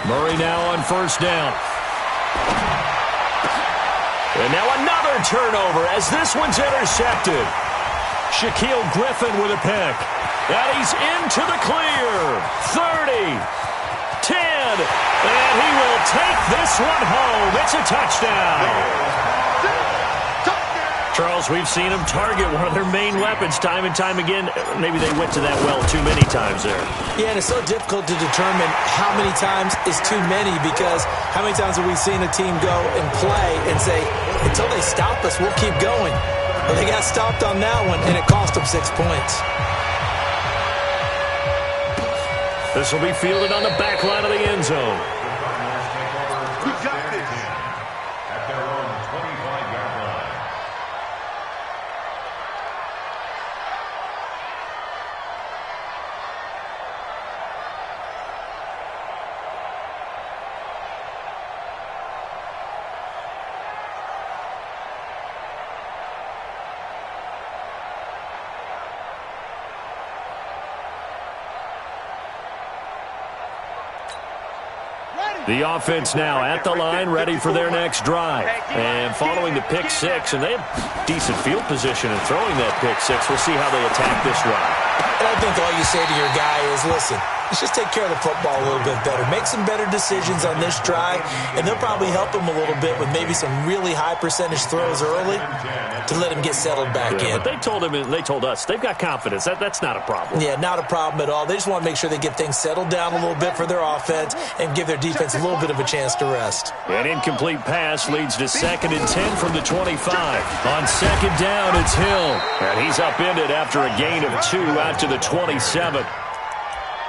Murray now on first down. And now another turnover as this one's intercepted. Shaquille Griffin with a pick. And he's into the clear. 30. 10. And he will take this one home. It's a touchdown. Charles, we've seen him target one of their main weapons time and time again. Maybe they went to that well too many times there. Yeah, and it's so difficult to determine how many times is too many because how many times have we seen a team go and play and say, until they stop us, we'll keep going. But they got stopped on that one, and it cost them 6 points. This will be fielded on the back line of the end zone. We got this. At their own 25-yard line. The offense now at the line, ready for their next drive. And following the pick six, and they have decent field position in throwing that pick six. We'll see how they attack this drive. And I think all you say to your guy is, listen, let's just take care of the football a little bit better. Make some better decisions on this drive, and they'll probably help him a little bit with maybe some really high percentage throws early to let him get settled back in. But they told him, and they told us, they've got confidence. That's not a problem. Yeah, not a problem at all. They just want to make sure they get things settled down a little bit for their offense and give their defense a little bit of a chance to rest. An incomplete pass leads to 2nd and 10 from the 25. On 2nd down, it's Hill. And he's upended after a gain of 2 out to the 27.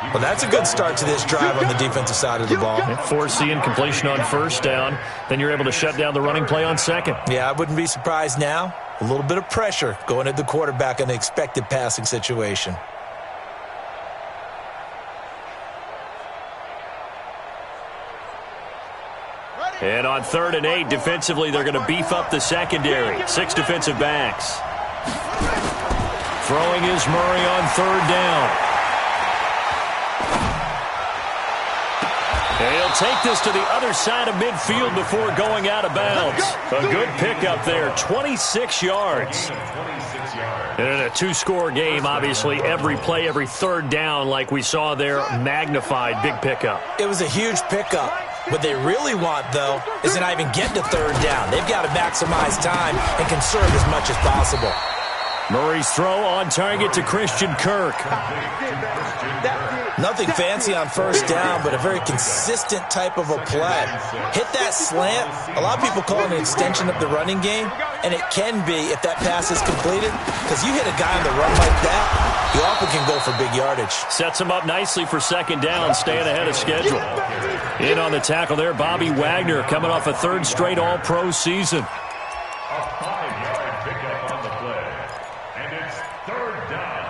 Well, that's a good start to this drive on the defensive side of the ball. Forcing completion on first down. Then you're able to shut down the running play on second. Yeah, I wouldn't be surprised now. A little bit of pressure going at the quarterback in the expected passing situation. And on 3rd and 8, defensively, they're going to beef up the secondary. 6 defensive backs. Throwing is Murray on 3rd down. And he'll take this to the other side of midfield before going out of bounds. A good pickup there, 26 yards. And in a 2-score game, obviously, every play, every 3rd down, like we saw there, magnified, big pickup. It was a huge pickup. What they really want, though, is to not even get to 3rd down. They've got to maximize time and conserve as much as possible. Murray's throw on target to Christian Kirk. Nothing fancy on 1st down, but a very consistent type of a play. Hit that slant. A lot of people call it an extension of the running game, and it can be if that pass is completed, because you hit a guy on the run like that, you often can go for big yardage. Sets him up nicely for 2nd down, staying ahead of schedule. In on the tackle there, Bobby Wagner, coming off a 3rd straight All-Pro season. A 5-yard pickup on the play. And it's 3rd down.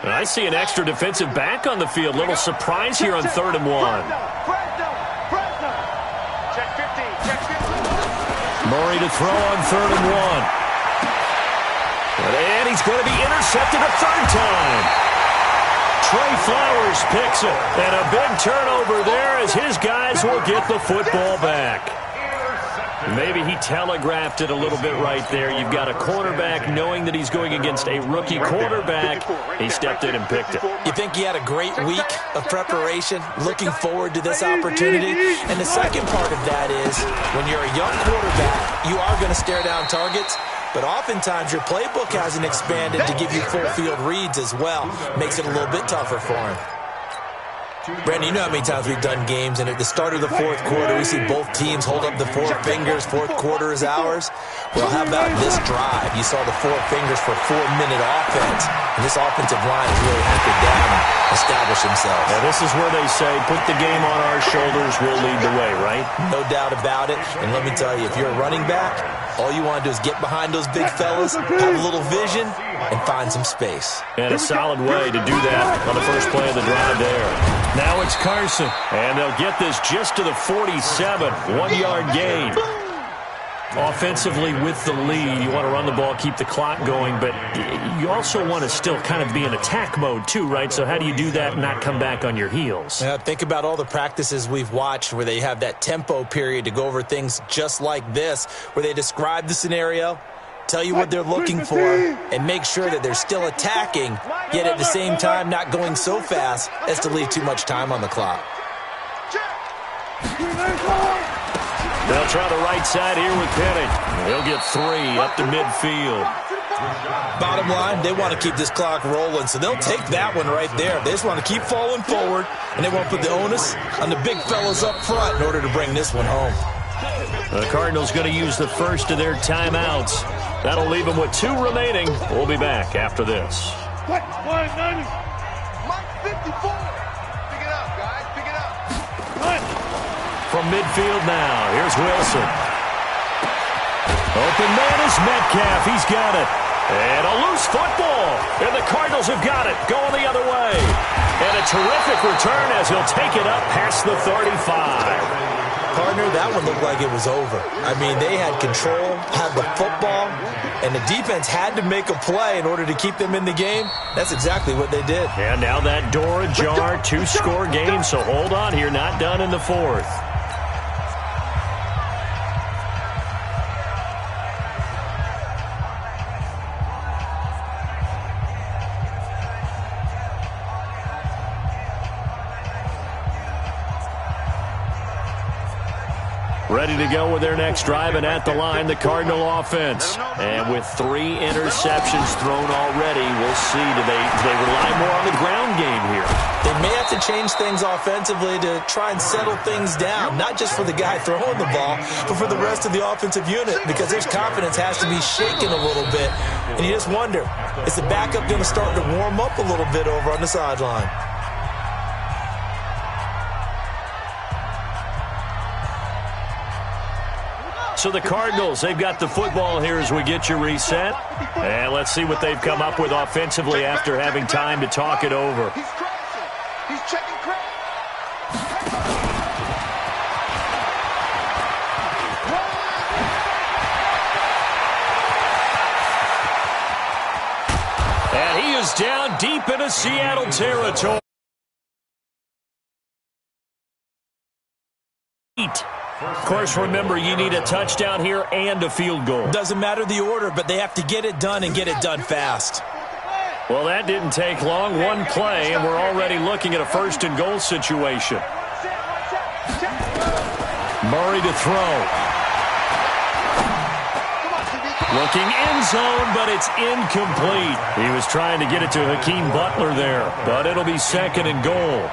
And I see an extra defensive back on the field. Little surprise here on 3rd and 1. Check 15, check 15. Murray to throw on 3rd and 1. And he's going to be intercepted a 3rd time. Trey Flowers picks it. And a big turnover there as his guys will get the football back. Maybe he telegraphed it a little bit right there. You've got a quarterback knowing that he's going against a rookie quarterback. He stepped in and picked it. You think he had a great week of preparation, looking forward to this opportunity? And the second part of that is, when you're a young quarterback, you are going to stare down targets. But oftentimes your playbook hasn't expanded to give you full field reads as well. Makes it a little bit tougher for him. Brandon, you know how many times we've done games, and at the start of the 4th quarter, we see both teams hold up the 4 fingers, 4th quarter is ours. Well, how about this drive? You saw the 4 fingers for 4-minute offense, and this offensive line has really hunkered down and established themselves. Now, this is where they say, put the game on our shoulders, we'll lead the way, right? No doubt about it, and let me tell you, if you're a running back, all you want to do is get behind those big fellas, have a little vision, and find some space. And a solid way to do that on the first play of the drive there. Now it's Carson, and they'll get this just to the 47, 1-yard gain. Offensively with the lead, you want to run the ball, keep the clock going, but you also want to still kind of be in attack mode too, right? So how do you do that and not come back on your heels? Yeah, think about all the practices we've watched where they have that tempo period to go over things just like this, where they describe the scenario, tell you what they're looking for, and make sure that they're still attacking, yet at the same time not going so fast as to leave too much time on the clock. They'll try the right side here with Penning. He'll get 3 up to midfield. Bottom line, they want to keep this clock rolling, so they'll take that one right there. They just want to keep falling forward, and they want to put the onus on the big fellas up front in order to bring this one home. The Cardinals going to use the first of their timeouts. That'll leave them with 2 remaining. We'll be back after this. Mike 54. Pick it up, guys. Pick it up. From midfield now, here's Wilson. Open man is Metcalf. He's got it. And a loose football. And the Cardinals have got it. Going the other way. And a terrific return as he'll take it up past the 35. Partner, that one looked like it was over. I mean, they had control, had the football, and the defense had to make a play in order to keep them in the game. That's exactly what they did. And now that door ajar, 2-score game, so hold on here, not done in the 4th. Ready to go with their next drive, and at the line, the Cardinal offense. And with 3 interceptions thrown already, we'll see. Do they rely more on the ground game here? They may have to change things offensively to try and settle things down, not just for the guy throwing the ball, but for the rest of the offensive unit, because their confidence has to be shaken a little bit and you just wonder, is the backup going to start to warm up a little bit over on the sideline? So the Cardinals, they've got the football here as we get you reset. And let's see what they've come up with offensively after having time to talk it over. He's crashing. He's checking crash. And he is down deep into Seattle territory. Of course, remember, you need a touchdown here and a field goal. Doesn't matter the order, but they have to get it done and get it done fast. Well, that didn't take long. One play, and we're already looking at a first-and-goal situation. Murray to throw. Looking end zone, but it's incomplete. He was trying to get it to Hakeem Butler there, but it'll be second and goal.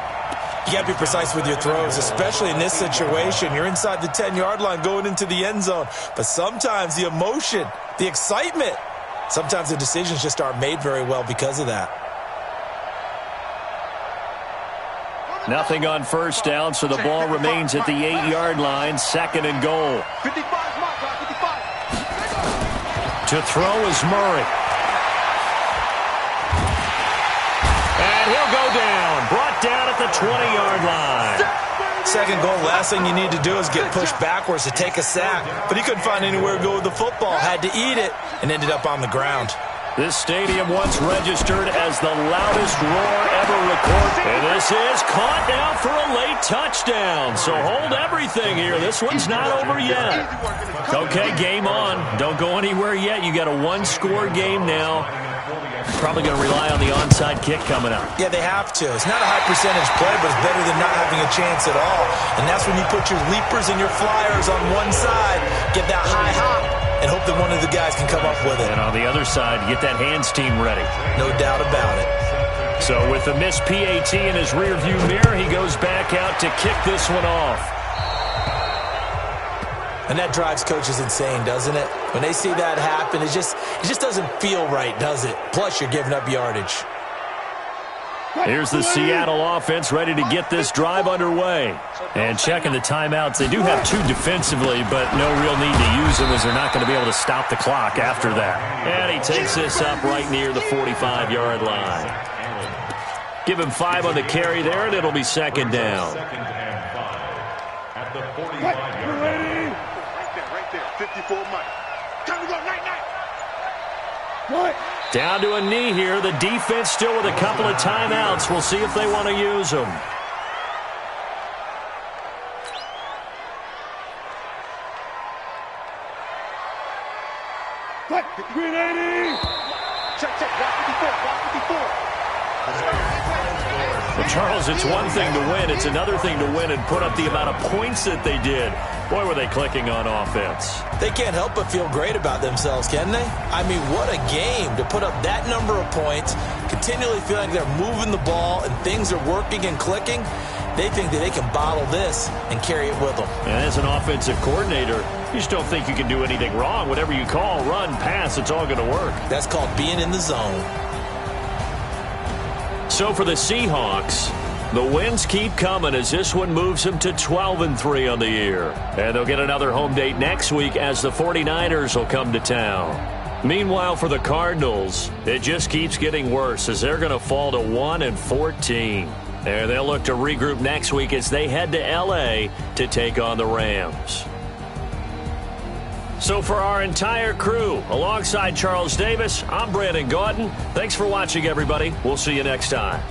You got to be precise with your throws, especially in this situation. You're inside the 10-yard line going into the end zone. But sometimes the emotion, the excitement, sometimes the decisions just aren't made very well because of that. Nothing on first down, so the ball remains at the 8-yard line, second and goal. 55 mark, 55. To throw is Murray. And he'll go down, brought down at the 20-yard line. Second goal, last thing you need to do is get pushed backwards to take a sack. But he couldn't find anywhere to go with the football, had to eat it, and ended up on the ground. This stadium once registered as the loudest roar ever recorded. And this is caught now for a late touchdown. So hold everything here. This one's not over yet. Okay, game on. Don't go anywhere yet. You got a one-score game now. Probably going to rely on the onside kick coming up. Yeah, they have to. It's not a high percentage play, but it's better than not having a chance at all. And that's when you put your leapers and your flyers on one side, get that high hop, and hope that one of the guys can come up with it. And on the other side, get that hands team ready. No doubt about it. So with the missed PAT in his rearview mirror, he goes back out to kick this one off. And that drives coaches insane, doesn't it? When they see that happen, it just doesn't feel right, does it? Plus, you're giving up yardage. Here's the Seattle offense ready to get this drive underway. And checking the timeouts, they do have two defensively, but no real need to use them as they're not going to be able to stop the clock after that. And he takes this up right near the 45-yard line. Give him 5 on the carry there, and it'll be second down. At the 45-yard line. Right there, 54 Mike. Time to go, night. Down to a knee here. The defense still with a couple of timeouts. We'll see if they want to use them. Green 80. Check, block 54. Well, Charles, it's one thing to win. It's another thing to win and put up the amount of points that they did. Boy, were they clicking on offense. They can't help but feel great about themselves, can they? I mean, what a game to put up that number of points, continually feeling like they're moving the ball and things are working and clicking. They think that they can bottle this and carry it with them. And as an offensive coordinator, you just don't think you can do anything wrong. Whatever you call, run, pass, it's all going to work. That's called being in the zone. So for the Seahawks, the wins keep coming as this one moves them to 12-3 on the year. And they'll get another home date next week as the 49ers will come to town. Meanwhile, for the Cardinals, it just keeps getting worse as they're going to fall to 1-14. And they'll look to regroup next week as they head to L.A. to take on the Rams. So for our entire crew, alongside Charles Davis, I'm Brandon Gaudin. Thanks for watching, everybody. We'll see you next time.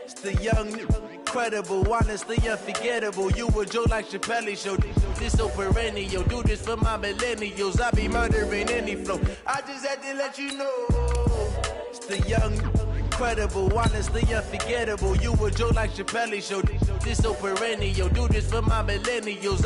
It's the young, incredible, honestly unforgettable. You a joke like Chappelle Show. This so perennial. Do this for my millennials. I be murdering any flow. I just had to let you know. It's the young, incredible, honestly unforgettable. You a joke like Chappelle Show. This so perennial. Do this for my millennials.